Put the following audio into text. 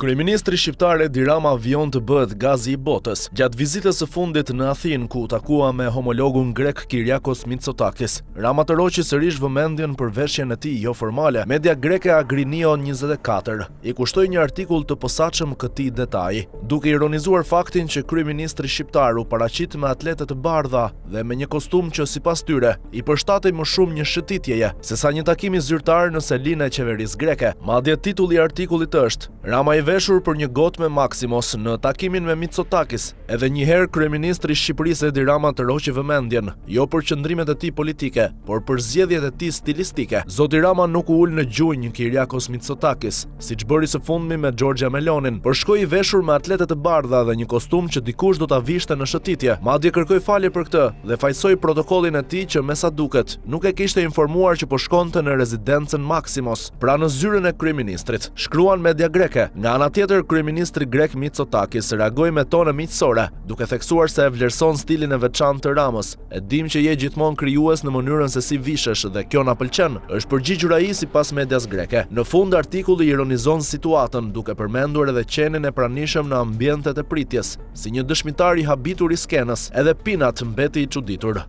Kryeministri shqiptar Edi Rama vijon të bëhet gazi i botës. Gjatë vizitës së fundit në Athinë, ku u takua me homologun grek Kyriakos Mitsotakis, Rama tërhoqi sërish vëmendjen për veshjen e tij jo formale. Media greke Agrinio 24 i kushtoi një artikull të posaçëm këtij detaji, duke ironizuar faktin që kryeministri shqiptar u paraqit me atlete të bardha dhe me një kostum që sipas tyre i përshtatej më shumë një shëtitjeje sesa një takim zyrtar në selinë e qeverisë greke. Madje titulli i artikullit është: Rama i veshur për një gotë me Maksimos në takimin me Mitsotakis. Edhe një herë kryeministri i Shqipërisë Edi Rama tërhoqi vëmendjen, jo për qëndrimet e tij politike, por për zgjedhjet e tij stilistike. Zoti Rama nuk u ul në gjunjë Kyriakos Mitsotakis, siç bëri së fundmi me Giorgia Melonin, por shkoi i veshur me atlete të bardha dhe një kostum që dikush do ta vishte në shëtitje. Madje kërkoi falje për këtë dhe fajsoi protokollin e tij që me sa duket nuk e kishte informuar që po shkonte në rezidencën Maksimos, pra në zyrën e kryeministrit. Shkruan media greke. Nga ana tjetër, kryeministri grek Mitsotakis reagoi me tonë miqësore, duke theksuar se e vlerëson stilin e veçantë të Ramës. E dim që je gjithmonë krijues në mënyrën se si vishesh dhe kjo na pëlqen, është përgjigjur ai sipas medias greke. Në fund artikulli ironizon situatën, duke përmendur edhe qenin e pranishëm në ambientet e pritjes, si një dëshmitar i habitur i skenës. Edhe Pinat mbeti i çuditur.